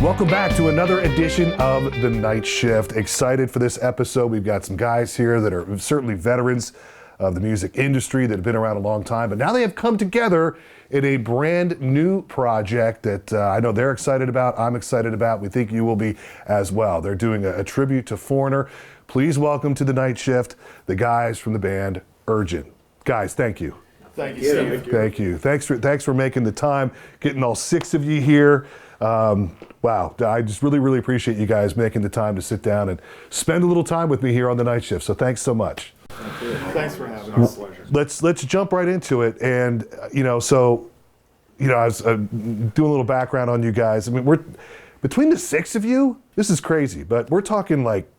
Welcome back to another edition of The Night Shift. Excited for this episode. We've got some guys here that are certainly veterans of the music industry that have been around a long time, but now they have come together in a brand new project that I know they're excited about, I'm excited about, we think you will be as well. They're doing a tribute to Foreigner. Please welcome to The Night Shift the guys from the band Urgent. Guys, thank you. Thank you, Steve. Thank you. Thanks for making the time, getting all six of you here. Wow, I just really appreciate you guys making the time to sit down and spend a little time with me here on The Night Shift. So thanks so much. Thank you. Thanks for having us. Pleasure. Let's jump right into it. And I was doing a little background on you guys. I mean, we're between the six of you. This is crazy, but we're talking like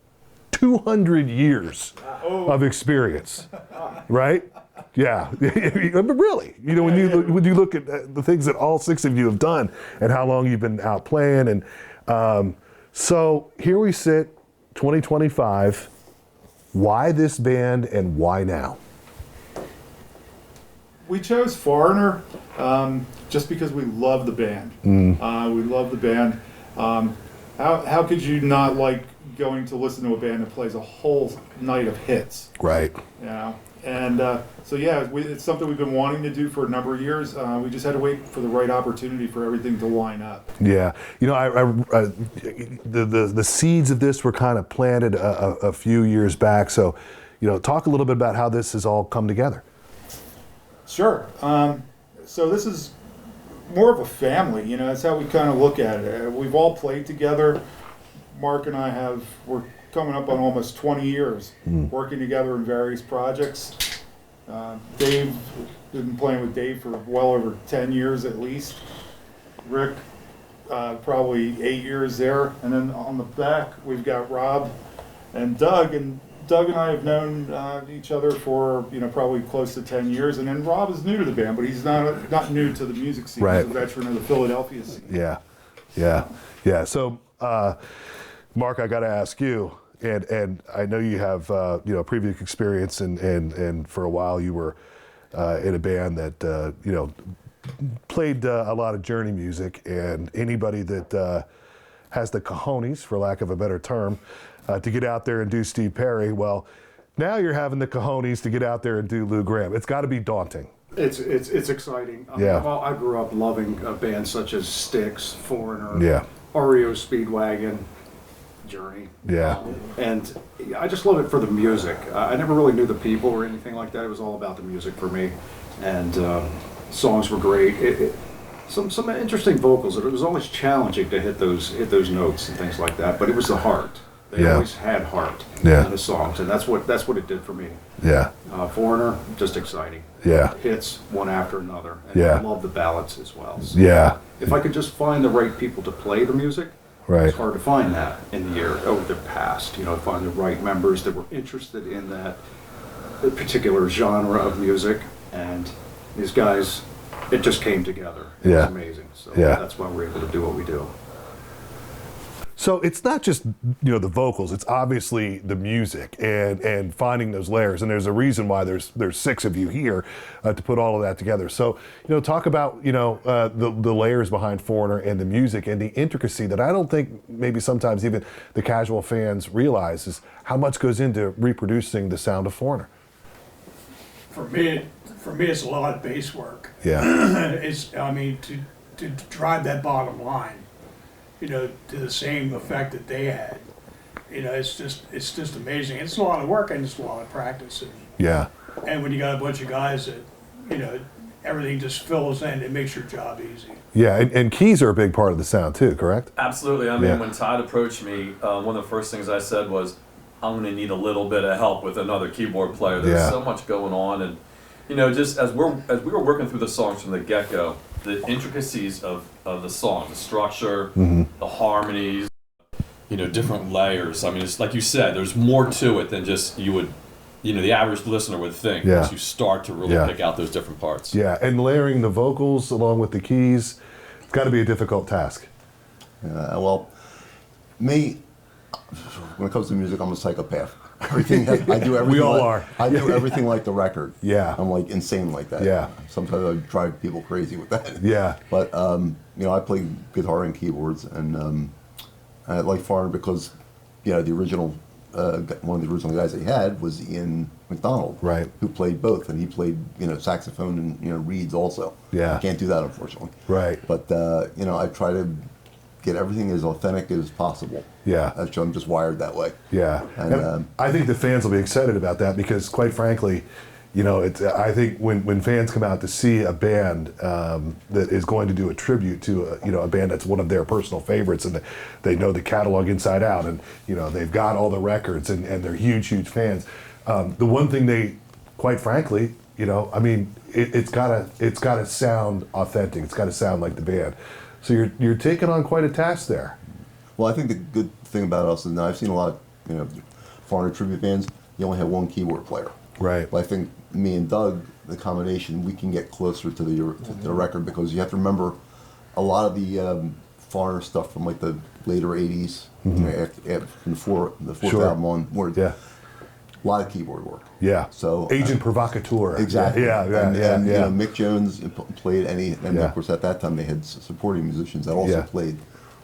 200 years of experience, right? Yeah, really. When you look at the things that all six of you have done and how long you've been out playing, and so here we sit, 2025. Why this band and why now? We chose Foreigner just because we love the band. We love the band. How could you not like going to listen to a band that plays a whole night of hits? Right. And it's something we've been wanting to do for a number of years. We just had to wait for the right opportunity for everything to line up. Yeah, the seeds of this were kind of planted a few years back. So, talk a little bit about how this has all come together. Sure. So this is more of a family. That's how we kind of look at it. We've all played together. Mark and I we're coming up on almost 20 years working together in various projects. Dave, been playing with Dave for well over 10 years at least. Rick, probably 8 years there. And then on the back, we've got Rob and Doug. And Doug and I have known each other for probably close to 10 years. And then Rob is new to the band, but he's not new to the music scene. Right. He's a veteran of the Philadelphia scene. Yeah. So, Mark, I got to ask you. And I know you have previous experience, and for a while you were in a band that played a lot of Journey music. And anybody that has the cojones, for lack of a better term, to get out there and do Steve Perry, well, now you're having the cojones to get out there and do Lou Gramm. It's got to be daunting. It's exciting. Well, I grew up loving bands such as Styx, Foreigner, REO Speedwagon, Journey. Yeah. And I just love it for the music. I never really knew the people or anything like that. It was all about the music for me. And songs were great. Some interesting vocals. It was always challenging to hit those notes and things like that. But it was the heart. They always had heart in the songs, and that's what it did for me. Yeah. Foreigner, just exciting. Yeah. Hits one after another. And I love the ballads as well. So if I could just find the right people to play the music. Right. It's hard to find that in the year over the past. Find the right members that were interested in that particular genre of music, and these guys, it just came together. It was amazing. So that's why we're able to do what we do. So it's not just the vocals; it's obviously the music and finding those layers. And there's a reason why there's six of you here to put all of that together. So talk about the layers behind Foreigner and the music and the intricacy that I don't think maybe sometimes even the casual fans realize is how much goes into reproducing the sound of Foreigner. For me, it's a lot of bass work. Yeah. To drive that bottom line. To the same effect that they had. It's just amazing. It's a lot of work and it's a lot of practice. And when you got a bunch of guys that, everything just fills in, it makes your job easy. Yeah, and keys are a big part of the sound too, correct? Absolutely. I mean, when Todd approached me, one of the first things I said was, I'm going to need a little bit of help with another keyboard player. There's so much going on, and just as we were working through the songs from the get-go, the intricacies of the song, the structure, the harmonies, different layers. I mean, it's like you said, there's more to it than just the average listener would think once you start to really pick out those different parts. Yeah, and layering the vocals along with the keys, it's got to be a difficult task. Well, me, when it comes to music, I'm a psychopath. Everything I do everything. We all like, are. I do everything like the record. Yeah. I'm like insane like that. Yeah. Sometimes I drive people crazy with that. Yeah. But I play guitar and keyboards, and I like Foreigner because the original one of the original guys they had was Ian McDonald, Right. who played both, and he played saxophone and reeds also. Yeah. I can't do that, unfortunately. Right. But I try to get everything as authentic as possible. Yeah. I'm just wired that way. Yeah, And, I think the fans will be excited about that because, quite frankly, I think when fans come out to see a band that is going to do a tribute to a band that's one of their personal favorites, and they know the catalog inside out, and they've got all the records, and they're huge fans. The one thing they, quite frankly, it's gotta sound authentic. It's gotta sound like the band. So you're taking on quite a task there. well, I think the good thing about us is now I've seen a lot of Foreigner tribute bands. You only have one keyboard player. Right. But I think me and Doug, the combination, we can get closer to the record because you have to remember a lot of the Foreigner stuff from like the later '80s, after from the fourth Sure. album on, where Yeah. a lot of keyboard work. Yeah. So Agent Provocateur. exactly. Yeah. And Yeah. Mick Jones played and Yeah. of course at that time they had supporting musicians that also Yeah. played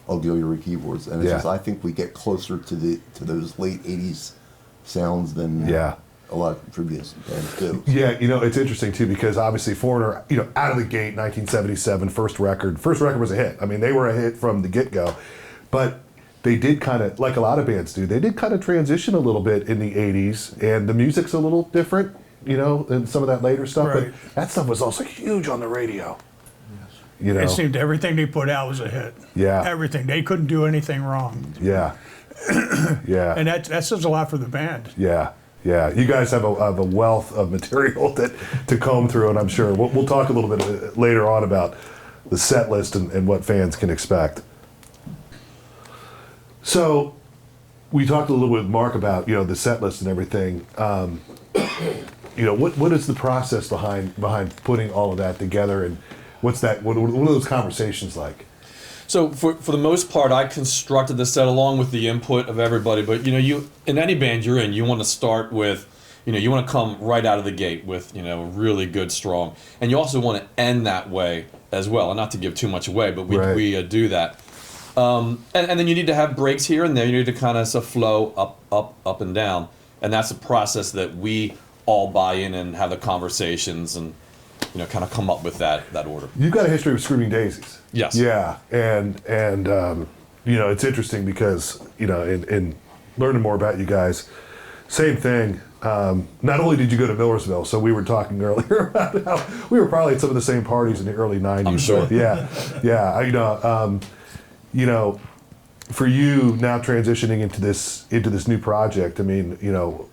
auxiliary keyboards, and it's Yeah. just I think we get closer to those late '80s sounds than Yeah. a lot of tribute bands do. Yeah, it's interesting too because obviously Foreigner, out of the gate, 1977, first record was a hit. I mean, they were a hit from the get-go, but they did kind of, like a lot of bands do, they did kind of transition a little bit in the 80s, and the music's a little different, than some of that later stuff, Right. but that stuff was also huge on the radio. It seemed everything they put out was a hit. Yeah. Everything. They couldn't do anything wrong. Yeah. Yeah. And that says a lot for the band. Yeah, yeah. You guys have a wealth of material to comb through, and I'm sure we'll talk a little bit later on about the set list and what fans can expect. So, we talked a little bit with Mark about the set list and everything. What is the process behind putting all of that together, and what's that? What are those conversations like? So for the most part, I constructed the set along with the input of everybody. But you in any band you're in, you want to start with, you want to come right out of the gate with really good, strong, and you also want to end that way as well. And not to give too much away, but we do that. And then you need to have breaks here and there. You need to kind of flow up and down, and that's a process that we all buy in and have the conversations and kind of come up with that order. You've got a history with Screaming Daisies. Yes. Yeah, and it's interesting because in learning more about you guys, same thing. Not only did you go to Millersville, so we were talking earlier about how we were probably at some of the same parties in the early '90s. I'm sure. But yeah. For you now transitioning into this new project, I mean,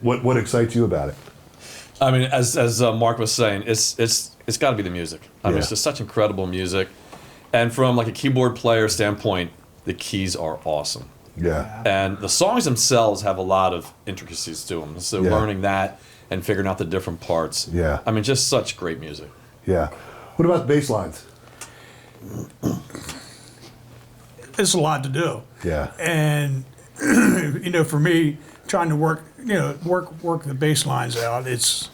what excites you about it? I mean, as Mark was saying, it's got to be the music. I mean, Yeah. it's just such incredible music, and from like a keyboard player standpoint, the keys are awesome, Yeah. and the songs themselves have a lot of intricacies to them. So Yeah. learning that and figuring out the different parts. Yeah. I mean, just such great music. Yeah. What about the bass lines? It's a lot to do. Yeah. And for me, trying to work the bass lines out, it's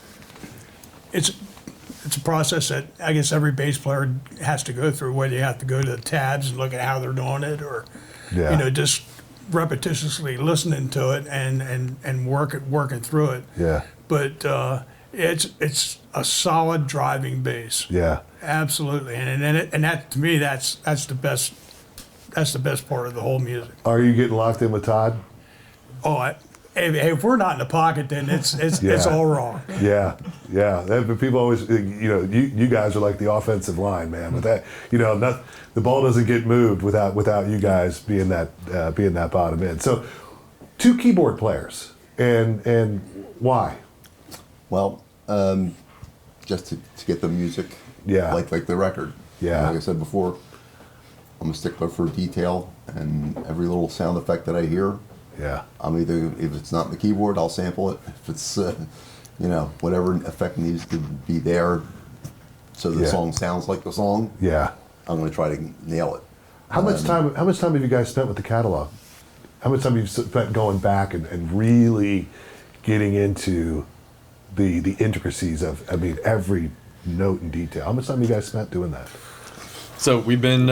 a process that I guess every bass player has to go through, whether you have to go to the tabs and look at how they're doing it, or Yeah. just repetitiously listening to it and working through it. Yeah. But it's a solid driving bass. Yeah. Absolutely, and that to me that's the best. That's the best part of the whole music. Are you getting locked in with Todd? Oh, if we're not in the pocket, then it's Yeah. all wrong. Yeah, yeah. But people always, you guys are like the offensive line, man. With that, the ball doesn't get moved without you guys being that bottom end. So, 2 keyboard players, and why? Well, just to get the music, Yeah. like the record. Yeah. Like I said before, I'm a stickler for detail, and every little sound effect that I hear, Yeah, I'm either, if it's not in the keyboard, I'll sample it. If it's, whatever effect needs to be there, so the Yeah. song sounds like the song, yeah. I'm going to try to nail it. How much time have you guys spent with the catalog? How much time have you spent going back and really getting into the intricacies of, I mean, every note and detail. How much time you guys spent doing that? So we've been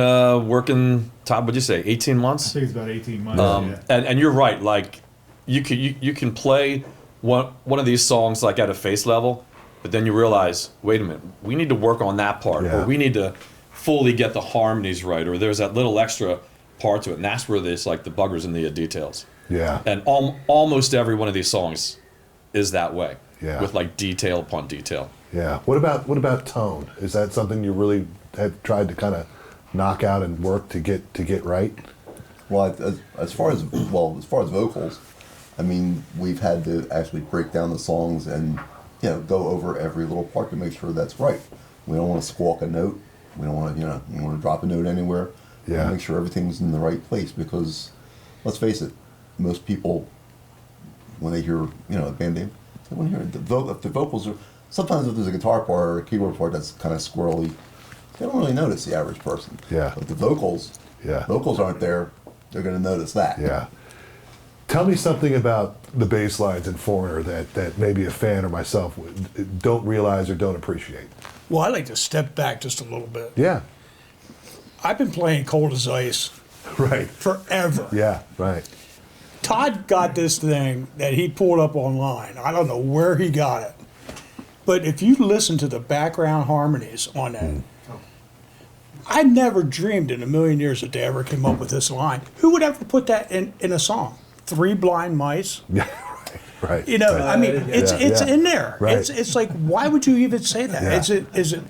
working, Todd, what'd you say, 18 I months? think it's about 18 months. And you're right, like you can play one of these songs like at a face level, but then you realize, wait a minute, we need to work on that part, Yeah. or we need to fully get the harmonies right, or there's that little extra part to it, and that's where there's like the buggers in the details. Yeah. And almost every one of these songs is that way, Yeah. with like detail upon detail. Yeah. What about tone? Is that something you really have tried to kind of knock out and work to get right? Well, as far as vocals, I mean, we've had to actually break down the songs and go over every little part to make sure that's right. We don't want to squawk a note. We don't want to you want to drop a note anywhere. We Yeah. make sure everything's in the right place because, let's face it, most people when they hear a band name, they want to hear it. If the vocals are sometimes if there's a guitar part or a keyboard part that's kind of squirrely, they don't really notice the average person. Yeah. But the vocals aren't there. They're going to notice that. Yeah. Tell me something about the bass lines in Foreigner that maybe a fan or myself don't realize or don't appreciate. Well, I like to step back just a little bit. Yeah. I've been playing Cold as Ice Right. forever. Yeah. Right. Todd got this thing that he pulled up online. I don't know where he got it. But if you listen to the background harmonies on that, I never dreamed in a million years that they ever came up with this line. Who would ever put that in a song? Three Blind Mice? Yeah. Right. You know, Right. I mean, it's Yeah. in there. Right. It's like, why would you even say that? Yeah. Is it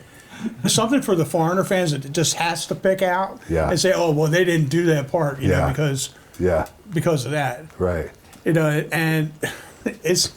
something for the Foreigner fans that it just has to pick out Yeah. and say, oh, well, they didn't do that part, you know, Yeah. because Yeah. of that. Right. You know, and it's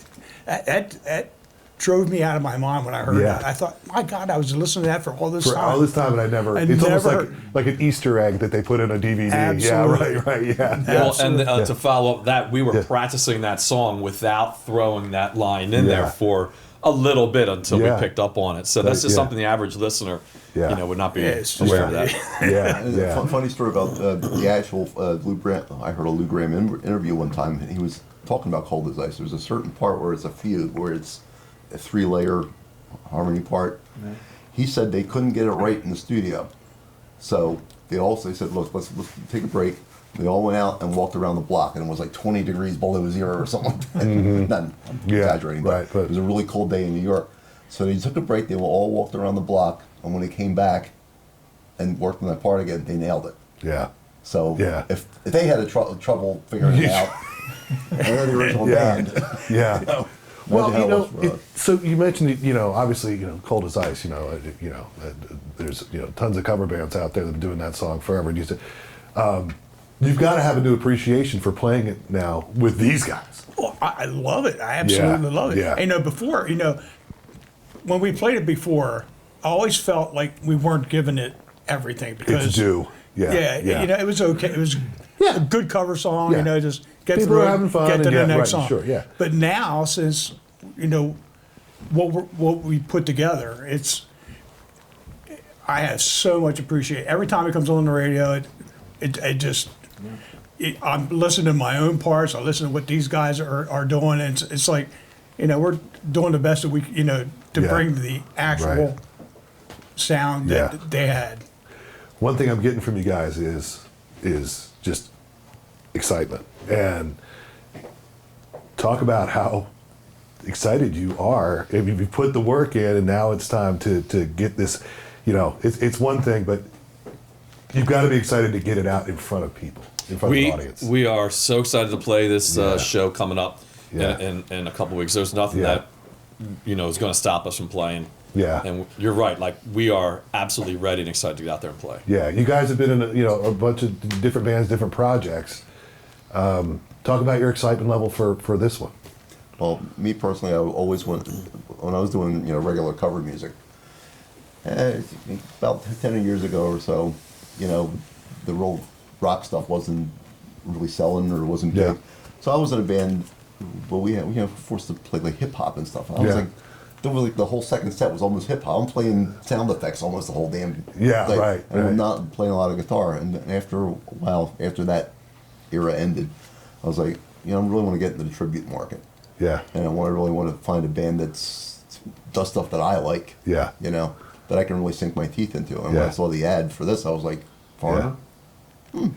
that drove me out of my mind when I heard Yeah. that. I thought, my God, I was listening to that for all this For time. all this time, and I never. I'd It's almost never- like an Easter egg that they put in a DVD. Absolutely. Yeah. Right. Yeah. Well, and Yeah. to follow up that, we were Yeah. practicing that song without throwing that line in Yeah. there for a little bit until Yeah. we picked up on it. So that's just yeah. something the average listener, Yeah. Would not be Yeah, it's just- aware of that. Yeah. And a funny story about the actual Lou Graham. I heard a Lou Graham interview one time, and he was talking about Cold as Ice. There's a certain part where it's a fugue, where it's a 3-layer harmony part. He said they couldn't get it right in the studio, so they said, "Look, let's take a break." They all went out and walked around the block, and it was like 20 degrees below zero or something like that. Not, I'm Yeah, exaggerating, right, but- it was a really cold day in New York. So they took a break. They all walked around the block, and when they came back and worked on that part again, they nailed it. Yeah. So Yeah. if they had trouble figuring it out, they're the original Yeah. band. Yeah. Well, Imagine how it was for us. so you mentioned, obviously, Cold as Ice, there's, tons of cover bands out there that have been doing that song forever. And you've got to have a new appreciation for playing it now with these guys. Oh, I love it. I absolutely love it. Yeah. And, before, when we played it before, I always felt like we weren't giving it everything because It's due. Yeah. Yeah, it was okay. It was Yeah. a good cover song. Yeah. Just get People through are it, having fun get to and the yeah, next right, song. sure, yeah. But now, since what we put together, I have so much appreciation. Every time it comes on the radio, I'm listening to my own parts. I listen to what these guys are doing, and it's like, we're doing the best that we, to Yeah. bring the actual Right. sound that Yeah. they had. One thing I'm getting from you guys is just excitement, and talk about how excited you are. I mean, you put the work in, and now it's time to get this. It's one thing, but you've got to be excited to get it out in front of people, in front of the audience. We are so excited to play this Yeah. show coming up Yeah. in a couple weeks. There's nothing Yeah. that is going to stop us from playing. Yeah. And you're right. Like, we are absolutely ready and excited to get out there and play. Yeah, you guys have been in a bunch of different bands, different projects. Talk about your excitement level for this one. Well, me personally, I always went when I was doing regular cover music. About 10 years ago or so, the real rock stuff wasn't really selling or wasn't big. Yeah. So I was in a band, but we were forced to play like hip hop and stuff. I was Yeah. like, there was like the whole second set was almost hip hop. I'm playing sound effects almost the whole damn. Yeah, thing, right, And right. I'm not playing a lot of guitar. And after a while, after that era ended, I was like, I really want to get into the tribute market. Yeah. And I really want to find a band that's does stuff that I like. Yeah. You know, that I can really sink my teeth into. And when Yeah. I saw the ad for this, I was like, Foreigner?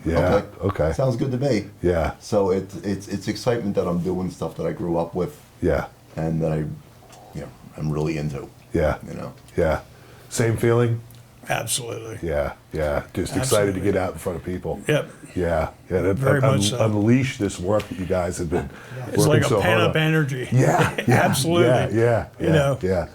Yeah. Okay. Sounds good to me. Yeah. So it's excitement that I'm doing stuff that I grew up with Yeah. and that I'm really into. Yeah. You know. Yeah. Same feeling? Absolutely. Yeah. Yeah. Just excited to Absolutely. get out in front of people. Yep. Yeah. Yeah. Very much so. Unleash this work that you guys have been It's working like a so hard pent up on. energy. Yeah. Yeah. Absolutely. Yeah. Yeah. You yeah, know. Yeah.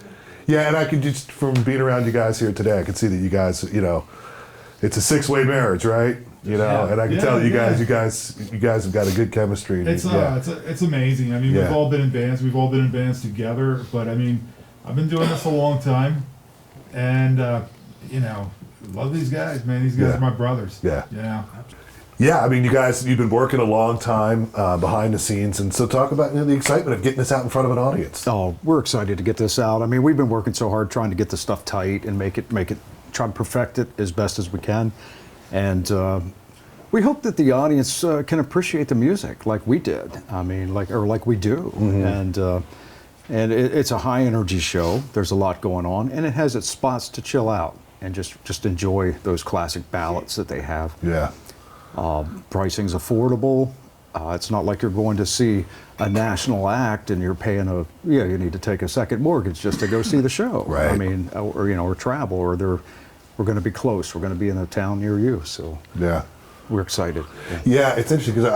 Yeah. And I could just, from being around you guys here today, I could see that you guys, it's a 6-way marriage, right? Yeah. And I can Yeah, tell you yeah. guys have got a good chemistry. and It's amazing. I mean, Yeah. we've all been in bands. We've all been in bands together. But I mean, I've been doing this a long time, and love these guys, man. These guys Yeah. are my brothers. Yeah. You know. Yeah, I mean, you've been working a long time behind the scenes, and so talk about the excitement of getting this out in front of an audience. Oh, we're excited to get this out. I mean, we've been working so hard trying to get the stuff tight and make it, try to perfect it as best as we can. And we hope that the audience can appreciate the music like we did. I mean, like we do. And it's a high energy show. There's a lot going on, and it has its spots to chill out and just enjoy those classic ballads that they have. Yeah. Pricing's affordable. It's not like you're going to see a national act and you're paying you need to take a second mortgage just to go see the show. Right. I mean, or travel, or we're going to be close. We're going to be in a town near you, so Yeah. we're excited. Yeah, it's interesting because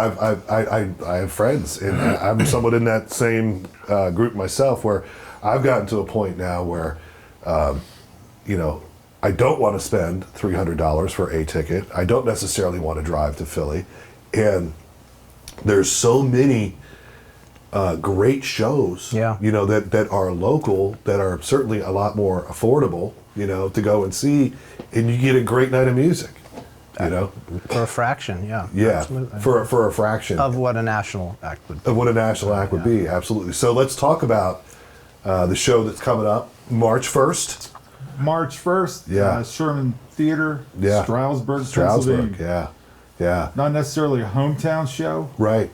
I have friends, and I'm somewhat in that same group myself, where I've gotten to a point now where, I don't want to spend $300 for a ticket. I don't necessarily want to drive to Philly, and there's so many great shows, Yeah. that are local, that are certainly a lot more affordable, to go and see, and you get a great night of music, For a fraction, yeah. Yeah, Absolutely. for a fraction Of what a national act would be. of what a national act would be. Absolutely. So let's talk about the show that's coming up March 1st. March 1st. Yeah. Sherman Theater. Yeah. Stroudsburg, Stroudsburg. Pennsylvania. Yeah. Not necessarily a hometown show, Right.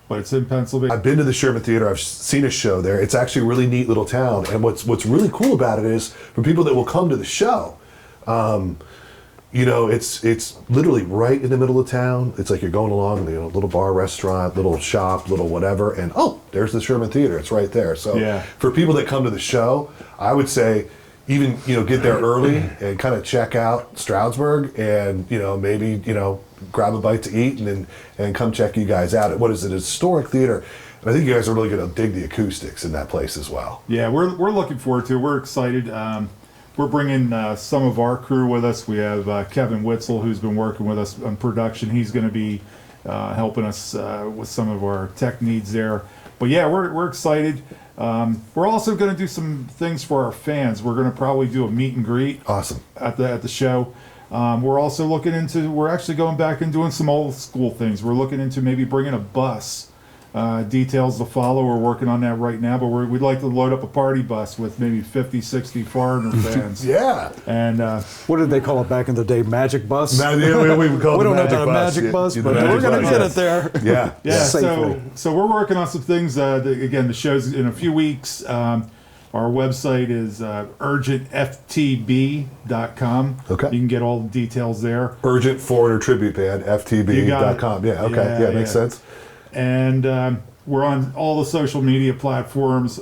but it's in Pennsylvania. I've been to the Sherman Theater. I've seen a show there. It's actually a really neat little town. And what's really cool about it is, for people that will come to the show, it's literally right in the middle of town. It's like you're going along, little bar, restaurant, little shop, little whatever, and there's the Sherman Theater. It's right there. So Yeah. for people that come to the show, I would say even get there early and kind of check out Stroudsburg, and maybe grab a bite to eat, and come check you guys out. What is it? A historic theater. And I think you guys are really going to dig the acoustics in that place as well. Yeah, we're looking forward to it. We're excited. We're bringing some of our crew with us. We have Kevin Witzel, who's been working with us on production. He's going to be helping us with some of our tech needs there. But yeah, we're excited. We're also going to do some things for our fans. We're going to probably do a meet and greet Awesome. at the show. We're also we're actually going back and doing some old school things. We're looking into maybe bringing a bus. Details to follow. We're working on that right now, but we'd like to load up a party bus with maybe 50, 60 Foreigner fans. Yeah. And What did they call it back in the day? Magic bus? We would call We it don't the have a magic Yeah, bus, the but magic we're going bus, to get yes. it there. Yeah. yeah, Safely. so we're working on some things. Again, the show's in a few weeks. Our website is urgentftb.com. Okay. You can get all the details there. Urgent Foreigner Tribute Band, You got it. ftb.com. Yeah, okay. Yeah, makes sense. And we're on all the social media platforms.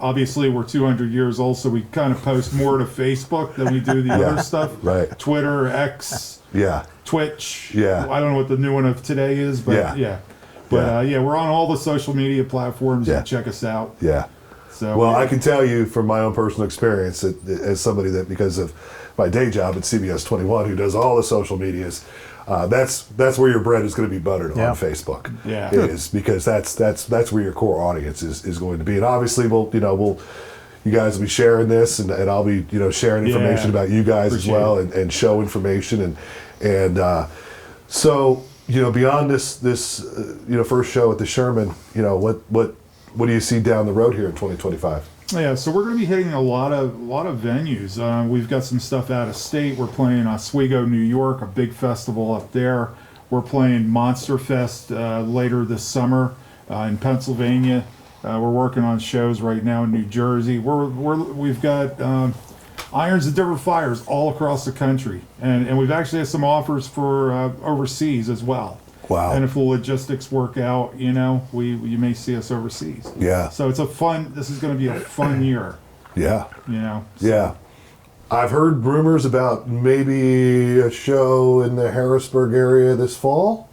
Obviously, we're 200 years old, so we kind of post more to Facebook than we do the other stuff. right. Twitter, X, Yeah. Twitch. Yeah. I don't know what the new one of today is, but Yeah. yeah. But Yeah. we're on all the social media platforms. Yeah. Check us out. Yeah. So Well, I can tell you from my own personal experience, that as somebody that, because of my day job at CBS 21, who does all the social medias, that's where your bread is going to be buttered Yeah. on Facebook. Yeah. It is, because that's where your core audience is going to be. And obviously, you guys will be sharing this, and I'll be sharing information Yeah. about you guys as Appreciate well, it. and show information, and so beyond this first show at the Sherman, what do you see down the road here in 2025? Yeah, so we're going to be hitting a lot of venues. We've got some stuff out of state. We're playing Oswego, New York, a big festival up there. We're playing Monster Fest later this summer in Pennsylvania. We're working on shows right now in New Jersey. We've got irons at different fires all across the country, and we've actually had some offers for overseas as well. Wow. And if the logistics work out, you may see us overseas. Yeah. So this is going to be a fun year, Yeah. So. Yeah. I've heard rumors about maybe a show in the Harrisburg area this fall.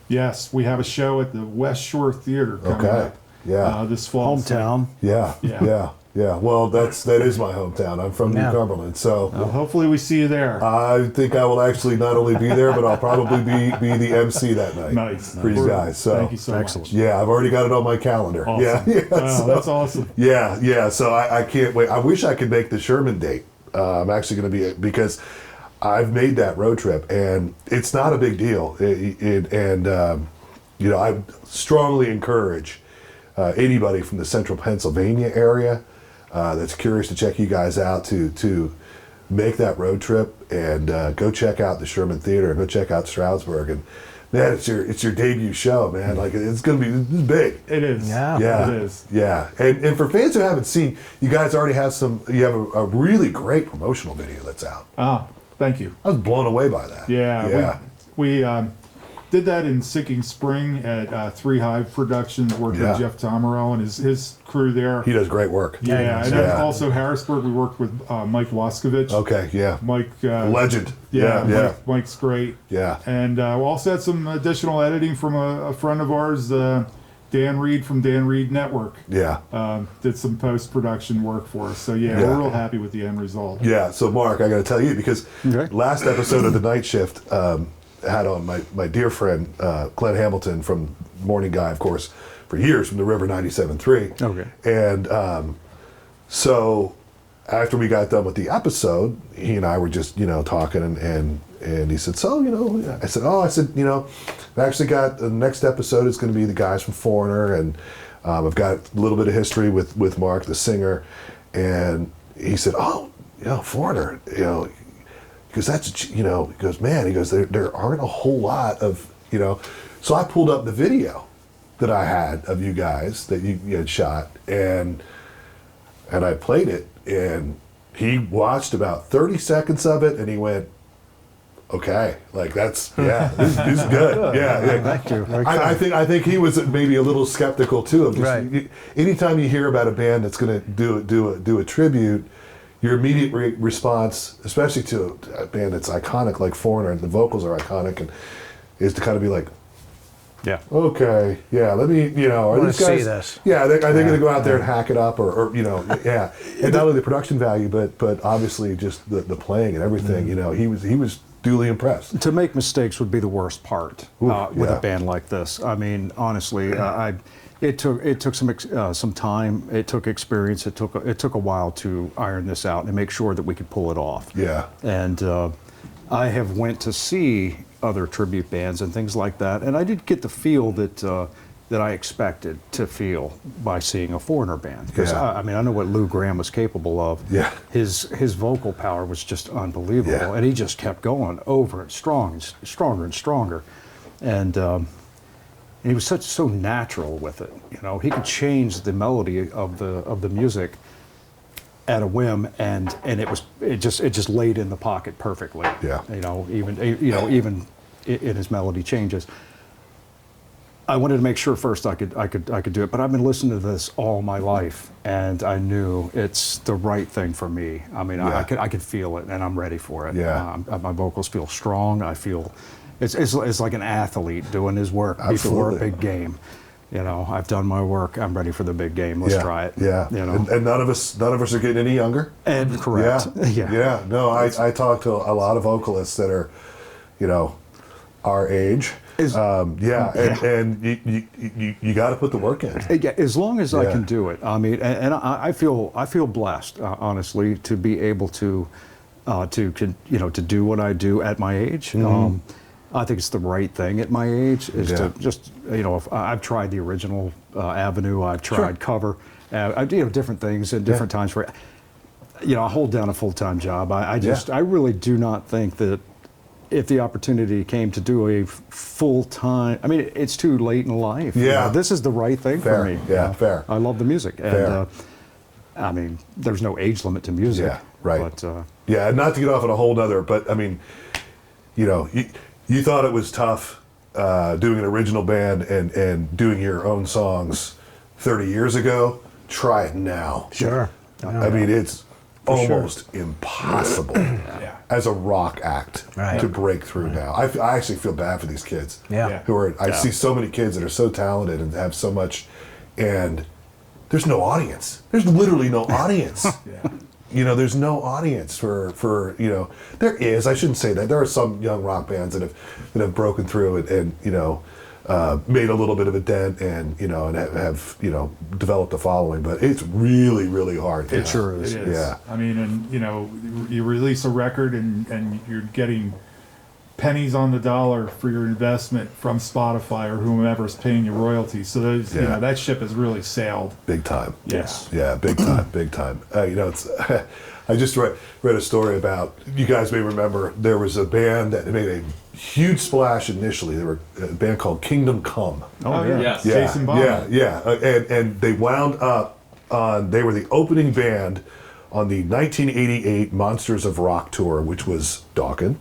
Yes, we have a show at the West Shore Theater coming Okay. up Yeah. this fall. Hometown. Yeah. Yeah. Yeah. Yeah. Well, that is my hometown. I'm from New Yeah. Cumberland, so Well, hopefully we see you there. I think I will actually not only be there, but I'll probably be the MC that night. Nice. For you guys. So Thank you so Excellent. much. yeah, I've already got it on my calendar. Awesome. Yeah. Yeah. Wow, so- that's awesome. Yeah, yeah. So I can't wait. I wish I could make the Sherman date. I'm actually going to be because I've made that road trip and it's not a big deal. I strongly encourage anybody from the central Pennsylvania area that's curious to check you guys out to make that road trip and go check out the Sherman Theater and go check out Stroudsburg. And man, it's your debut show, man. Like it's going to be this is big. It is. Yeah. Yeah, It is. Yeah, and for fans who haven't seen, you guys already have you have a really great promotional video that's out. Ah, thank you. I was blown away by that. Yeah. We did that in Sicking Spring at Three Hive Productions, worked Yeah. with Jeff Tomarell and his crew there. He does great work. Yeah, and Yeah. then also Harrisburg, we worked with Mike Waskovich. Okay, yeah. Mike. Legend. Yeah, yeah. Mike's great. Yeah. And we also had some additional editing from a friend of ours, Dan Reed from Dan Reed Network. Yeah. Did some post-production work for us. So yeah, Yeah. we're real happy with the end result. Yeah, so Mark, I got to tell you, because Okay. last episode of The Night Shift had on my dear friend Glenn Hamilton from Morning Guy, of course, for years from the River 97.3. Okay. And so after we got done with the episode, he and I were just, talking and he said, I said, I've actually got the next episode is going to be the guys from Foreigner, and I've got a little bit of history with Mark, the singer, and he said, Foreigner, because that's, he goes, man, there aren't a whole lot of, so I pulled up the video that I had of you guys that you had shot, and I played it, and he watched about 30 seconds of it, and he went, okay, like this is good. Yeah. Thank you. Very I kind. think he was maybe a little skeptical too. Of just, Right. Anytime you hear about a band that's going to do a tribute, your immediate response, especially to a band that's iconic like Foreigner, and the vocals are iconic, and is to kind of be like, Yeah. okay, yeah, let me, are wanna these guys? see this. Yeah, are they going to go out there and hack it up, or yeah, and not only the production value, but obviously just the playing and everything. He was duly impressed. To make mistakes would be the worst part with yeah. a band like this. I mean, honestly, it took some time. It took experience. It took a while to iron this out and make sure that we could pull it off. Yeah. And I have went to see other tribute bands and things like that, and I did get the feel that I expected to feel by seeing a Foreigner band. Because Yeah. I know what Lou Gramm was capable of. Yeah. His vocal power was just unbelievable, Yeah. and he just kept going over and stronger and stronger, and he was so natural with it. He could change the melody of the music at a whim, and it just laid in the pocket perfectly. Yeah. Even in his melody changes. I wanted to make sure first I could do it, but I've been listening to this all my life, and I knew it's the right thing for me. I mean, Yeah. I could feel it, and I'm ready for it. Yeah. My vocals feel strong. I feel it's like an athlete doing his work before Absolutely. a big game. I've done my work. I'm ready for the big game. Let's Yeah. try it. Yeah. And none of us are getting any younger. And correct. Yeah. Yeah. No, I talk to a lot of vocalists that are, our age. And you got to put the work in. Yeah, as long as I Yeah. can do it. I mean, and I feel blessed, honestly, to be able to do what I do at my age. I think it's the right thing at my age is Yeah. to just if I've tried the original avenue, I've tried cover, I do different things at different times for. I hold down a full-time job. I really do not think that if the opportunity came to do a full time, I mean, it's too late in life. Yeah. This is the right thing Fair. for me. Yeah, fair. I love the music. Fair. And I mean, there's no age limit to music. Yeah, right. But Yeah, and not to get off on a whole nother, but I mean, you know, you thought it was tough doing an original band and doing your own songs 30 years ago. Try it now. Sure. I mean, it's almost impossible as a rock act Right. to break through now. I actually feel bad for these kids. Yeah. Who are, I see so many kids that are so talented and have so much, and there's no audience. There's literally no audience. You know, there's no audience for you know, there is, I shouldn't say that. There are some young rock bands that have broken through and you know, made a little bit of a dent and, you know, and have, you know, developed a following, but it's really, really hard. It sure is. It is. Yeah. I mean, and you know, you release a record and you're getting pennies on the dollar for your investment from Spotify or whomever's paying you royalties. So those, you Yeah. know, that ship has really sailed. Big time. Yes. Yeah, big time, big time. You know, it's. I just read a story about. You guys may remember there was a band that made a huge splash initially. They were a band called Kingdom Come. Oh, yeah. Yes. Yeah, Jason Bonham. yeah. And they wound up on. They were the opening band on the 1988 Monsters of Rock tour, which was Dokken,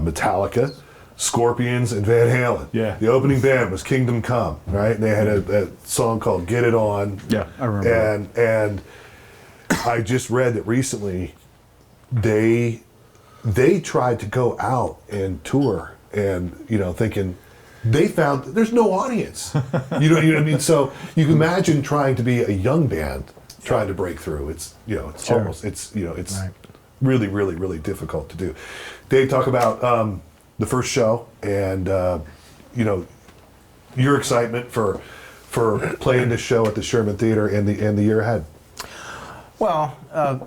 Metallica, Scorpions, and Van Halen. Yeah. The opening band was Kingdom Come, right? And they had a song called "Get It On." Yeah, I remember. And I just read that recently they tried to go out and tour, and you know, thinking they found there's no audience. You know what I mean? So you can imagine trying to be a young band trying to break through. It's, you know, it's almost, it's, you know, it's really, really, really difficult to do. Dave, talk about the first show and you know, your excitement for playing this show at the Sherman Theater and the year ahead. Well,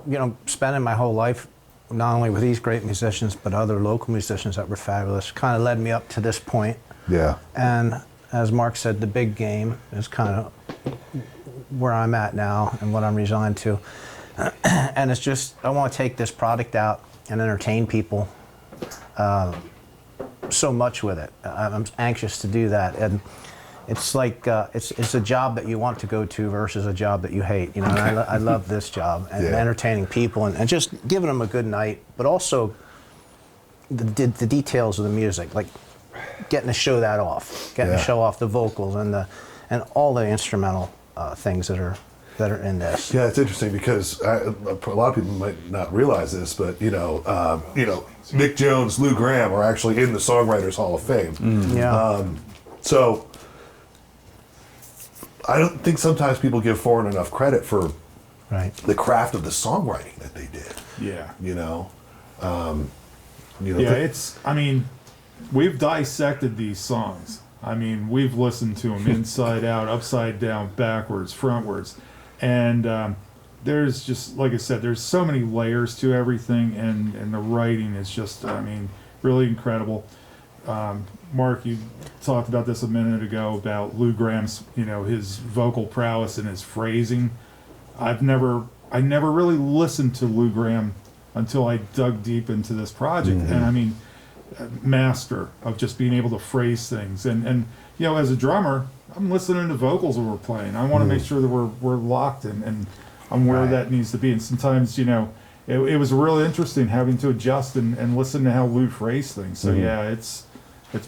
you know, spending my whole life not only with these great musicians, but other local musicians that were fabulous, kind of led me up to this point. Yeah. And as Mark said, the big game is kind of where I'm at now and what I'm resigned to. And it's just, I want to take this product out and entertain people so much with it. I'm anxious to do that. And it's like, it's a job that you want to go to versus a job that you hate. You know, and I love this job and entertaining people and just giving them a good night, but also the details of the music, like getting to show that off, getting to show off the vocals and all the instrumental things that are in this. Yeah, it's interesting because a lot of people might not realize this, but you know, Nick Jones, Lou Gramm are actually in the Songwriters Hall of Fame. Yeah. So I don't think sometimes people give Foreign enough credit for the craft of the songwriting that they did. Yeah. You know, Yeah, it's, I mean, we've dissected these songs. I mean, we've listened to them inside out, upside down, backwards, frontwards. And there's just, like I said, there's so many layers to everything, and the writing is just, I mean, really incredible. Mark, you talked about this a minute ago about Lou Gramm's, you know, his vocal prowess and his phrasing. I never really listened to Lou Gramm until I dug deep into this project. And I mean, master of just being able to phrase things. And you know, as a drummer, I'm listening to vocals when we're playing. I want to make sure that we're locked and I'm where that needs to be. And sometimes, you know, it was really interesting having to adjust and listen to how Lou phrased things. So yeah, it's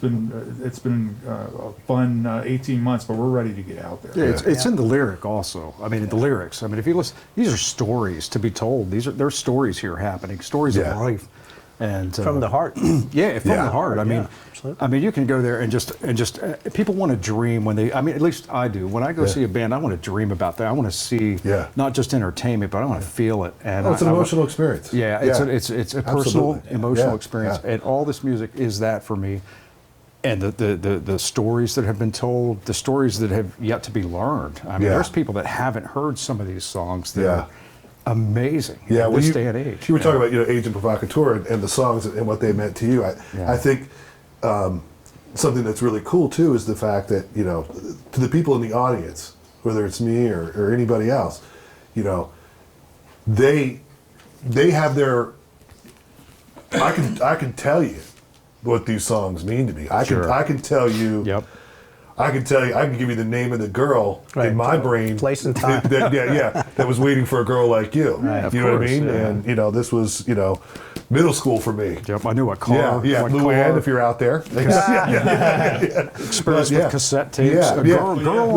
been a fun 18 months, but we're ready to get out there. Yeah, it's in the lyric also. I mean, the lyrics. I mean, if you listen, these are stories to be told. There's stories here happening, stories of life, and From the heart. Yeah, from the heart. I mean, absolutely. you can go there and just people want to dream when they. I mean, at least I do. When I go see a band, I want to dream about that. I want to see not just entertainment, but I want to feel it. And it's an emotional experience. Yeah, it's a personal, Absolutely. emotional Yeah. experience, Yeah. and all this music is that for me. And the stories that have been told, the stories that have yet to be learned. I mean, there's people that haven't heard some of these songs that are amazing in this day and age. You were talking about, you know, Agent Provocateur and the songs and what they meant to you. I think something that's really cool too is the fact that, you know, to the people in the audience, whether it's me or anybody else, you know, they have their. I can tell you what these songs mean to me. I Sure. can tell you. Yep. I can give you the name of the girl Right. in my brain. Place and time. That was waiting for a girl like you. Right. You know what I course, mean? yeah. And this was middle school for me. Yep. I knew what car. Yeah, what Luann, car, if you're out there. experience Yeah. with cassette tapes. Yeah, A yeah. Girl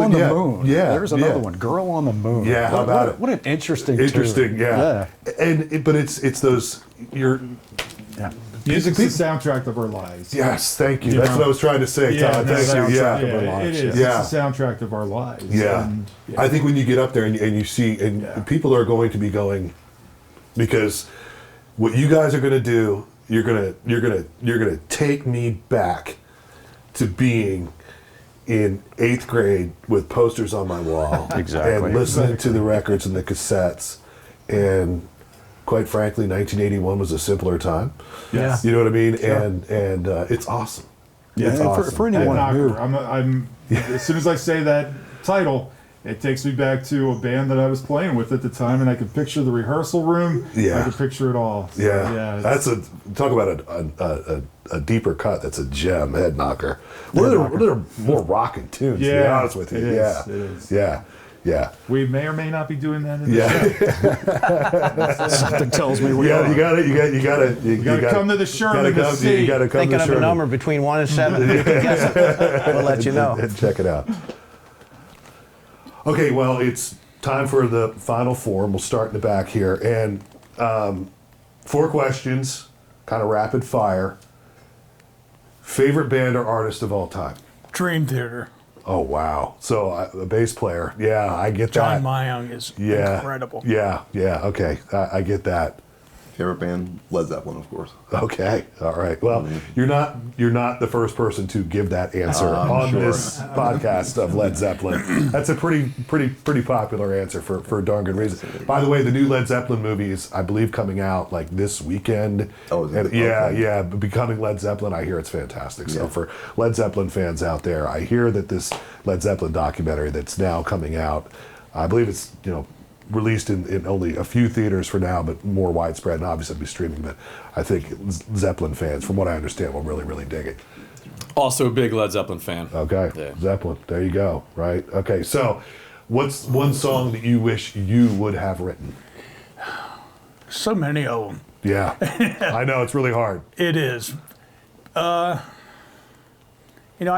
on the Yeah, Moon. yeah, There's another yeah. one. Girl on the Moon. Yeah, how about it? What an interesting Interesting, tune. yeah. But it's those Music's the soundtrack of our lives. yes, thank you. That's what I was trying to say, Todd. no, Thank you. yeah, Yeah. it is. Yeah. It's the soundtrack of our lives. Yeah. And, I think when you get up there and you see, and Yeah. people are going to be going, because what you guys are going to do, you're going to take me back to being in 8th grade with posters on my wall. Exactly. And listening to the records and the cassettes. And quite frankly, 1981 was a simpler time. Yes. You know what I mean? And it's awesome. Yeah, It's And awesome. for Ed anyone Knocker. who I'm as soon as I say that title, it takes me back to a band that I was playing with at the time, and I could picture the rehearsal room. Yeah. I could picture it all. So, Yeah, it's- that's talk about a deeper cut. That's a gem, Head Knocker. One of the more rocking tunes, to be Yeah, honest with you. it is, Yeah, it is. yeah. we may or may not be doing that in the Yeah, something tells me we yeah. are. You gotta come to the Sherman to see. You gotta come Thinking to of a Sherman. number between 1 and 7. You can guess it. We'll let you know. And check it out. Okay, well, it's time for the final four. We'll start in the back here, and 4 questions, kind of rapid fire. Favorite band or artist of all time? Dream Theater. Oh wow! So a bass player, yeah, I get John that. Myung is Yeah, incredible. Yeah, okay, I get that. Favorite band, Led Zeppelin, of course. Okay, all right. Well, you're not the first person to give that answer on sure. this podcast of Led Zeppelin. That's a pretty popular answer for a darn good reason. By the way, the new Led Zeppelin movie is, I believe, coming out like this weekend. Oh, is it? And yeah, Okay. yeah. Becoming Led Zeppelin, I hear it's fantastic. So Yeah. for Led Zeppelin fans out there, I hear that this Led Zeppelin documentary that's now coming out, I believe it's released in only a few theaters for now, but more widespread, and obviously it'll be streaming. But I think Zeppelin fans, from what I understand, will really, really dig it. Also a big Led Zeppelin fan. Okay, Yeah. Zeppelin, there you go, right? Okay, so what's one song that you wish you would have written? So many of them. Yeah, I know, it's really hard. It is. I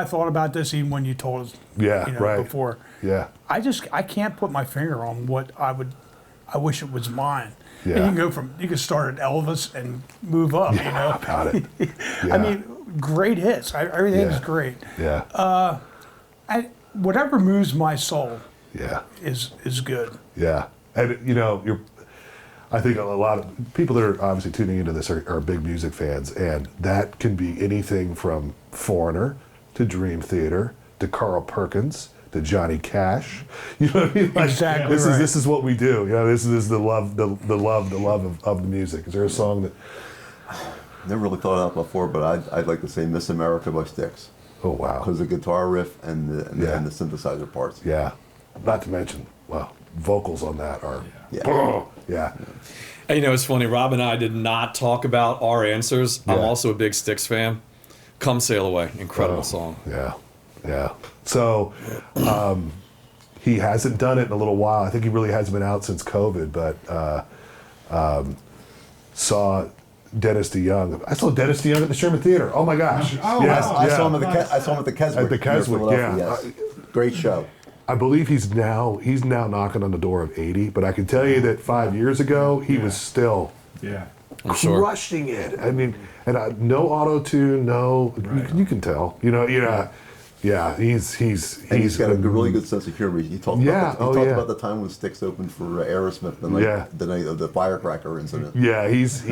thought about this even when you told us. Yeah, right. Before. Yeah, I can't put my finger on what I wish it was mine. Yeah. And you can start at Elvis and move up. yeah, about it. Yeah. I mean, great hits. Everything's Yeah. great. Yeah, Whatever moves my soul yeah. is good. Yeah, and I think a lot of people that are obviously tuning into this are big music fans, and that can be anything from Foreigner to Dream Theater to Carl Perkins to Johnny Cash. You know what I mean? Like, Exactly This right. is what we do. This is the love of the music. Is there a song that? Never really thought of that before, but I'd like to say Miss America by Styx. Oh wow. Because the guitar riff and the, Yeah. and the synthesizer parts. Yeah, not to mention, vocals on that are. Yeah. Yeah. And it's funny, Rob and I did not talk about our answers. I'm Yeah. also a big Styx fan. Come Sail Away, incredible song. Yeah, yeah. So he hasn't done it in a little while. I think he really hasn't been out since COVID, but saw Dennis DeYoung. I saw Dennis DeYoung at the Sherman Theater. Oh my gosh. Oh, Yes, wow. I saw him yeah. at the Keswick. At the near Keswick, Philadelphia, yeah. yes. Great show. I believe he's now knocking on the door of 80, but I can tell you that 5 years ago he was still Yeah. I'm sure. crushing it. I mean, and no auto tune, no. You can tell. Yeah. He's got a really good sense of humor. He talked Yeah, about yeah. about the time when Styx opened for Aerosmith and Yeah. the night of the firecracker incident. Yeah, he's.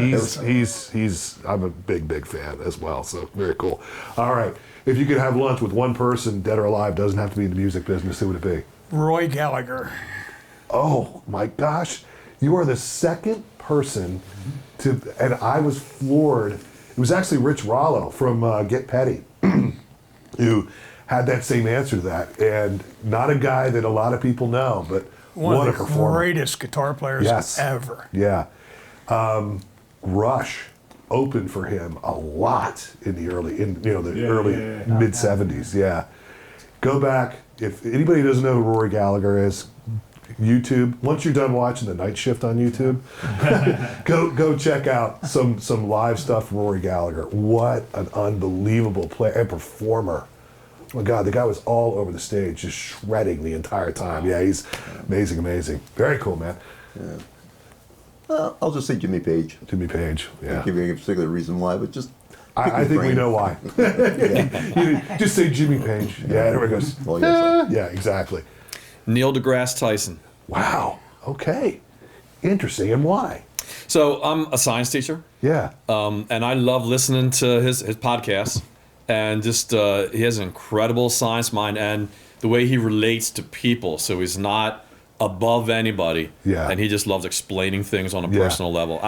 I'm a big fan as well. So very cool. All right, if you could have lunch with one person, dead or alive, doesn't have to be in the music business, who would it be? Roy Gallagher. Oh my gosh, you are the second person to, and I was floored. It was actually Rich Rollo from Get Petty who had that same answer to that, and not a guy that a lot of people know, but One what of a the performer. greatest guitar players Yes. ever. Yeah. Rush. opened for him a lot in the early Yeah. mid '70s. Yeah, go back if anybody doesn't know who Rory Gallagher is. YouTube. Once you're done watching the Night Shift on YouTube, go check out some live stuff from Rory Gallagher. What an unbelievable player and performer. Oh my God, the guy was all over the stage, just shredding the entire time. Yeah, he's amazing. Very cool, man. I'll just say Jimmy Page. Jimmy Page. Yeah. Can't give you a particular reason why, but just. I think we know why. Just say Jimmy Page. Yeah, there it goes. Well, yes, Yeah, exactly. Neil deGrasse Tyson. Wow. Okay. Interesting. And why? So I'm a science teacher, Yeah. and I love listening to his podcasts. And just he has an incredible science mind, and the way he relates to people. So he's not above anybody. Yeah. And he just loves explaining things on a Yeah. personal level.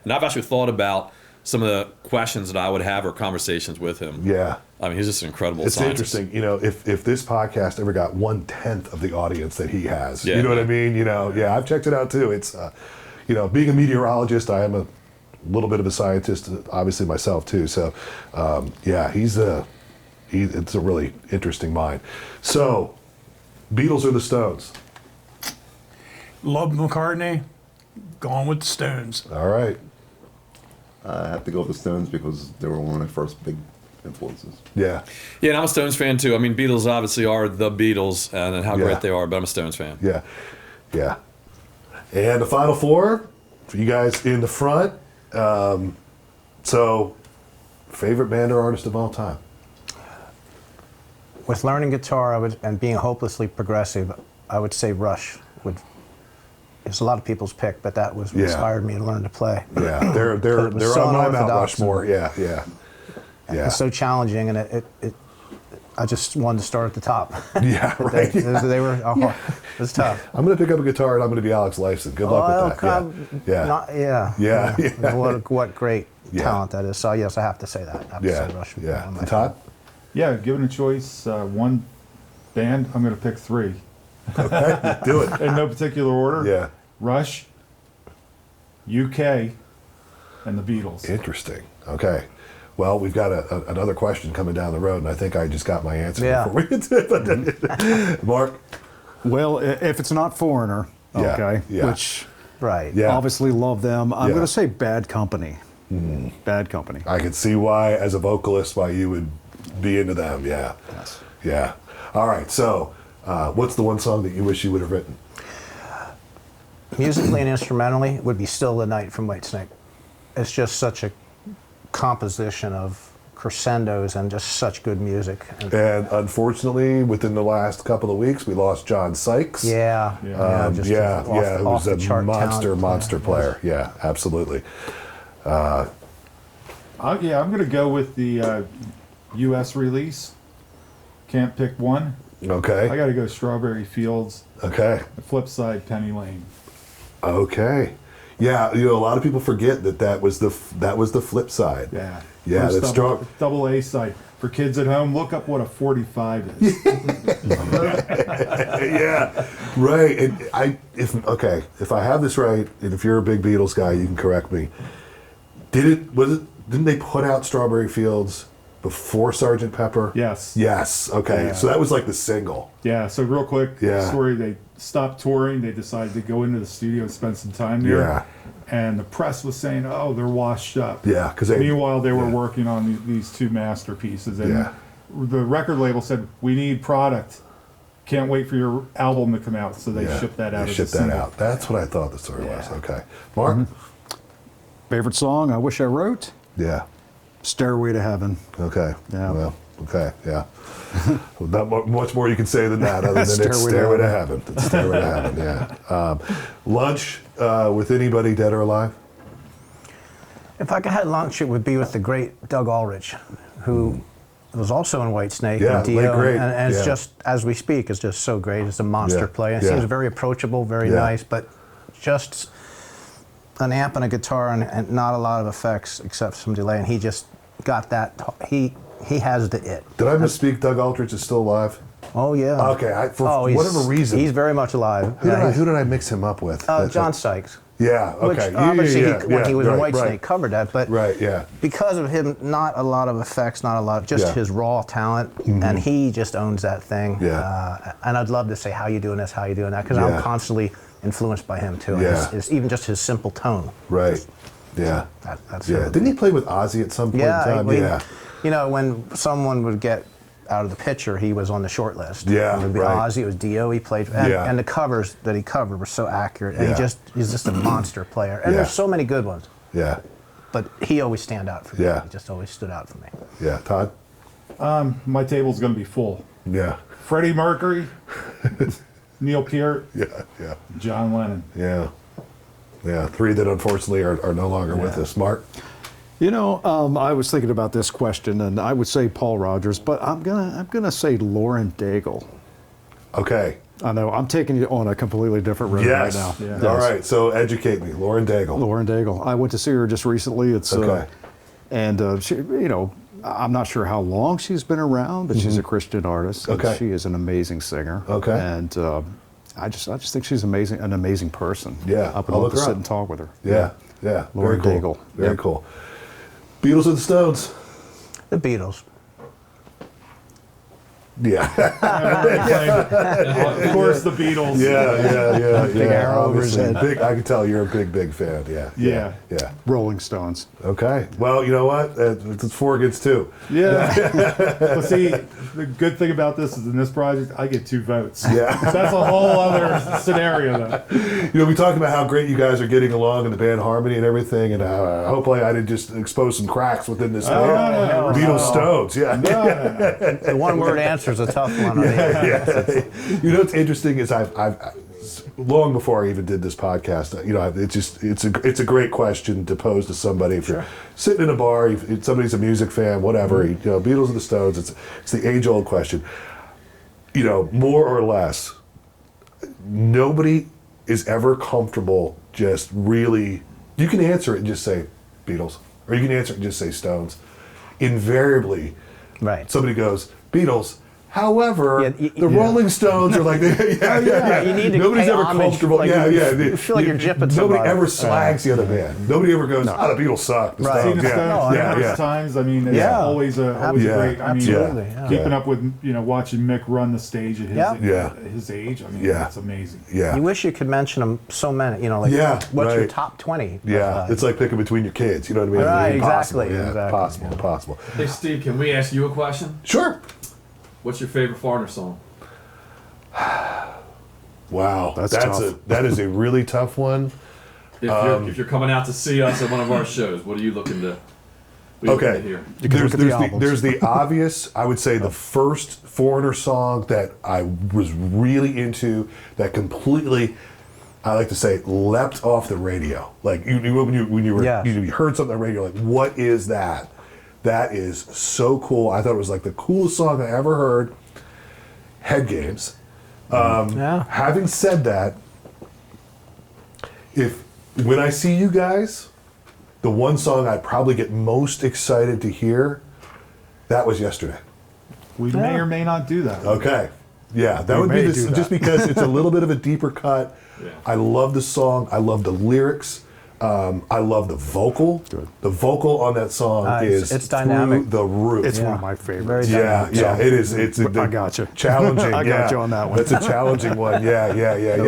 And I've actually thought about some of the questions that I would have or conversations with him. Yeah. I mean, he's just an incredible It's scientist. interesting, if this podcast ever got 1/10 of the audience that he has, Yeah. you know what I mean? Yeah, I've checked it out too. It's, being a meteorologist, I am a little bit of a scientist, obviously myself too. So, it's a really interesting mind. So, Beatles or the Stones? Love McCartney, gone with the Stones. All right. I have to go with the Stones because they were one of my first big influences. Yeah. Yeah, and I'm a Stones fan too. I mean, Beatles obviously are the Beatles and how Yeah. great they are, but I'm a Stones fan. Yeah. Yeah. And the final four for you guys in the front. So, favorite band or artist of all time? With learning guitar and being hopelessly progressive, I would say Rush would. It's a lot of people's pick, but that was what Yeah. inspired me to learn to play. Yeah, they're It was so on my Mount unorthodox Rushmore. Yeah. It's so challenging, and I just wanted to start at the top. Yeah, right. They were. It was tough. I'm going to pick up a guitar and I'm going to be Alex Lifeson. Good luck with that. God, Yeah. yeah. Yeah. What great Yeah. talent that is. So yes, I have to say that. I have to say Rush. Yeah. One of my And Todd? Yeah, given a choice, one band, I'm going to pick three. Okay, do it. In no particular order. Yeah. Rush, UK, and the Beatles. Interesting. Okay. Well, we've got another question coming down the road, and I think I just got my answer Yeah. before we get to it. Mark? Well, if it's not Foreigner, Yeah, okay, yeah. which Right. Yeah. obviously love them. I'm Yeah. going to say Bad Company. Bad Company. I can see why, as a vocalist, why you would be into them. Yeah. Yes. Yeah. All right. So, what's the one song that you wish you would have written? Musically and instrumentally would be Still the Night from Whitesnake. It's just such a composition of crescendos and just such good music. And unfortunately, within the last couple of weeks, we lost John Sykes. Yeah. Just Who was a off-the-chart monster talent. player. Yeah, absolutely. I'm going to go with the U.S. release. Can't pick one. I Okay. got to go Strawberry Fields. Okay. The flip side, Penny Lane. Okay. Yeah, a lot of people forget that was the flip side. Yeah. Yeah, First that's double, strong. double A side. For kids at home, look up what a 45 is. Yeah, right. And if I have this right, and if you're a big Beatles guy, you can correct me. Didn't they put out Strawberry Fields before Sgt. Pepper? Yes. Yes. Okay. Yeah. So that was like the single. Yeah, so real quick, Yeah. story, they stopped touring. They decided to go into the studio and spend some time there. Yeah. And the press was saying, oh, they're washed up. Yeah, because Meanwhile, they were working on these two masterpieces. And Yeah. the record label said, we need product. Can't wait for your album to come out. So they shipped that out They as shipped a that single. out. That's what I thought the story was. Yeah. Okay. Mark? Favorite song I wish I wrote? Yeah. Stairway to Heaven. Okay. Yeah. Well, okay. Yeah. Well, not much more you can say than that, other than it's Stairway to Stairway to Heaven. It's Stairway to Heaven. Yeah. Lunch with anybody, dead or alive? If I could have lunch, it would be with the great Doug Ulrich, who was also in Whitesnake Yeah, and Dio, late great. and it's Yeah. just, as we speak, is just so great. It's a monster Yeah, player. It yeah. seems very approachable, very Yeah. nice, but just an amp and a guitar and not a lot of effects except some delay. And he just got that. He has the it. Did I misspeak? Doug Aldrich is still alive? Oh yeah. Okay. For he's- whatever reason. he's very much alive. Who Yeah, did I mix him up with? John Sykes. Yeah. Which Okay. obviously, when he was in right, Whitesnake, covered that. But Right. Yeah. because of him, not a lot of effects, not a lot, just Yeah. his raw talent, and he just owns that thing. Yeah. And I'd love to say, how you doing this, how you doing that, because Yeah. I'm constantly influenced by him too. And Yeah. even just his simple tone. Right. Yeah. That's Yeah. Didn't he play with Ozzy at some point in time? well, you know, when someone would get out of the picture, he was on the short list. Yeah, It would be right. Ozzy, it was Dio, he played, Yeah. and the covers that he covered were so accurate, and Yeah. he's just a monster player. And Yeah. there's so many good ones, Yeah. but he always stand out for me. Yeah. He just always stood out for me. Yeah. Todd? My table's going to be full. Yeah. Freddie Mercury, Neil Peart, Yeah. Yeah. John Lennon. Yeah. Yeah. Three that unfortunately are no longer with us. Mark? You know, I was thinking about this question, and I would say Paul Rogers, but I'm gonna say Lauren Daigle. Okay. I know I'm taking you on a completely different road Yes. right now. Yeah. All right. So educate me. Lauren Daigle. Lauren Daigle. I went to see her just recently. It's Okay. and she, you know, I'm not sure how long she's been around, but she's a Christian artist. And Okay. she is an amazing singer. Okay. And I just think she's amazing, an amazing person. Yeah, I would I'll love look to her sit up. and talk with her. Yeah. Yeah. Lauren Very cool. Daigle. Very Yep. cool. Beatles or the Stones? The Beatles. Yeah. Of course, the Beatles. Yeah. Big arrow over his Obviously. head. Big, I can tell you're a big fan. Yeah. Yeah. Yeah. Rolling Stones. Okay. Well, you know what? It's 4 against 2. Yeah. But see, the good thing about this is in this project, I get 2 votes. Yeah. That's a whole other scenario, though. You know, we talked about how great you guys are getting along in the band harmony and everything, and hopefully I didn't just expose some cracks within this band. no, Beatles, Stones, yeah. The one-word answer is a tough one. Yeah. You know what's interesting is I've long before I even did this podcast, you know, it's a great question to pose to somebody if you're sitting in a bar, if somebody's a music fan, whatever, you know, Beatles or the Stones, it's the age-old question. You know, more or less, nobody is ever comfortable just really. You can answer it and just say Beatles, or you can answer it and just say Stones. Invariably, Right. somebody goes Beatles. However, Yeah, the Rolling Stones are like, yeah. You need to Nobody's pay ever homage, comfortable. like, you feel like you're jipping Nobody somebody. ever slags the other band. Nobody ever goes, the Beatles suck. The Right. Seen Stones, the yeah, Stones yeah, numerous yeah. times. I mean, it's Yeah. always a Yeah. great. I mean, Absolutely, yeah. keeping up with watching Mick run the stage at his Yeah. his age. I mean, Yeah. that's amazing. Yeah. You wish you could mention them so many, you know, like Yeah, what's your right. top 20? Yeah, it's like picking between your kids. You know what I mean? Right, Impossible. exactly, Yeah, exactly, possible, yeah. impossible. Hey Steve, can we ask you a question? Sure. What's your favorite Foreigner song? Wow, That's tough. that is a really tough one. If you're coming out to see us at one of our shows, what are you looking to? Okay. Hear? You can look at the albums. There's the obvious, I would say the first Foreigner song that I was really into that completely, I like to say, leapt off the radio. Like when you heard something on the radio, like, what is that? That is so cool. I thought it was like the coolest song I ever heard. Head Games. Yeah. Having said that, when I see you guys, the one song I probably get most excited to hear, that was Yesterday. We may or may not do that. Okay. Yeah, that We would be may this, do that. just because it's a little bit of a deeper cut. Yeah. I love the song. I love the lyrics. I love the vocal. Good. The vocal on that song It's is through dynamic. the roof. It's one Yeah. of my favorites. Very Yeah, dynamic. yeah, it is. It's I got you. challenging. I got yeah. you on that one. That's a challenging one. Yeah.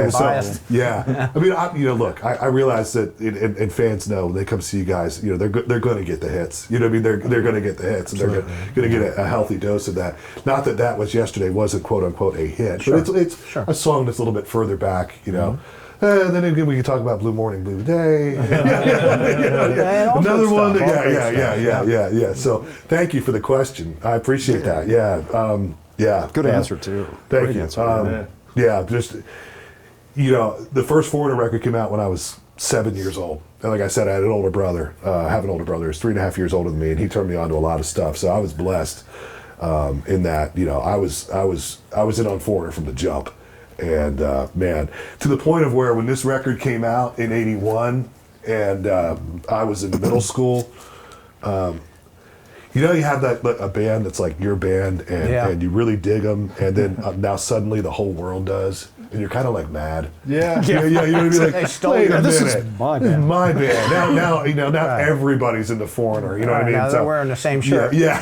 So, biased. yeah. I mean, look, I realize that, and fans know when they come see you guys, you know, they're going to get the hits. You know what I mean? They're going to get the hits, and they're going to get a healthy dose of that. Not that was Yesterday wasn't quote unquote a hit, but it's a song that's a little bit further back. You know. Then again, we can talk about Blue Morning, Blue Day. And all Another good one. stuff, all great stuff. Yeah. So thank you for the question. I appreciate that. Yeah. Good answer too. Thank Great you. answer. Just, you know, the first Foreigner record came out when I was 7 years old. And like I said, I had an older brother. I have an older brother. He's 3.5 years older than me, and he turned me on to a lot of stuff. So I was blessed in that, you know, I was in on Foreigner from the jump. And man, to the point of where when this record came out in '81, and I was in middle school, you You know, you have a band that's like your band, and, Yeah. and you really dig them, and then now suddenly the whole world does, and you're kind of like mad. Yeah. Yeah, you know what I mean? Like, They stole wait a your- this is minute. my This is band." my band. Now Right. everybody's into Foreigner. You know what I Right, mean? now they're wearing the same shirt. Yeah,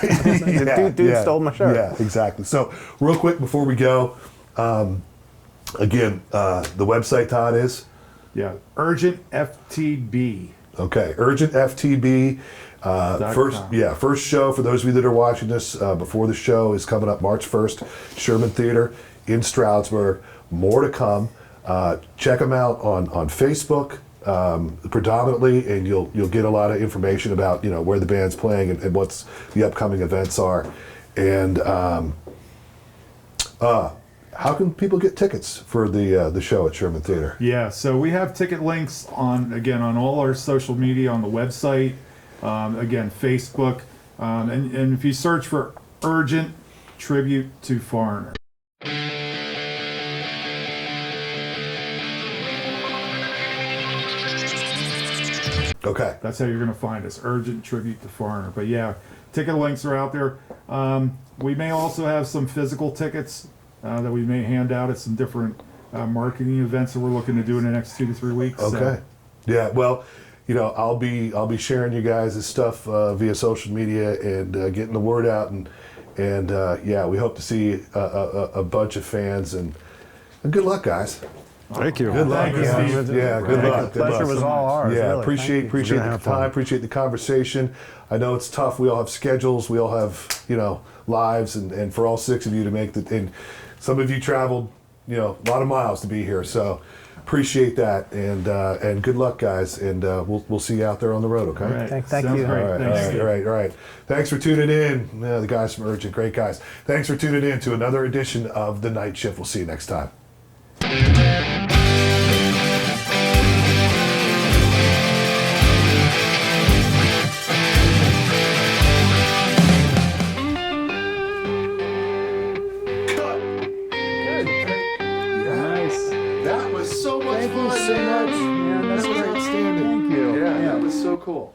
dude stole my shirt. Yeah, exactly. So real quick before we go, again, the website, Todd, is Yeah. Urgent FTB. okay. Urgent FTB. First, .com. first show for those of you that are watching this before the show is coming up March 1st, Sherman Theater in Stroudsburg. More to come. Check them out on Facebook predominantly, and you'll get a lot of information about where the band's playing and what's the upcoming events are. And how can people get tickets for the show at Sherman Theater? Yeah, so we have ticket links on all our social media on the website. Again, Facebook, and if you search for Urgent Tribute to Foreigner. Okay. That's how you're going to find us, Urgent Tribute to Foreigner. But yeah, ticket links are out there. We may also have some physical tickets that we may hand out at some different marketing events that we're looking to do in the next 2 to 3 weeks. so- Okay. Yeah. Well, I'll be sharing you guys' stuff via social media and getting the word out, and yeah, we hope to see a bunch of fans, and good luck, guys. Thank you. Good luck. Thank you, Steve. Yeah, good luck. The Good pleasure luck. was all ours. Yeah, really. appreciate Thank you. the gonna have fun. time, appreciate the conversation. I know it's tough. We all have schedules. We all have lives, and for all 6 of you to make and some of you traveled a lot of miles to be here. So appreciate that, and good luck, guys. And we'll see you out there on the road. Okay. All right. Thank Sounds you. great. All right, Thanks, all Steve. right, all right. Thanks for tuning in. Yeah, the guys from Urgent, great guys. Thanks for tuning in to another edition of The Night Shift. We'll see you next time. Nice. That was so much Thank you so much. Man, that's great. outstanding. Thank you. Yeah, that was so cool.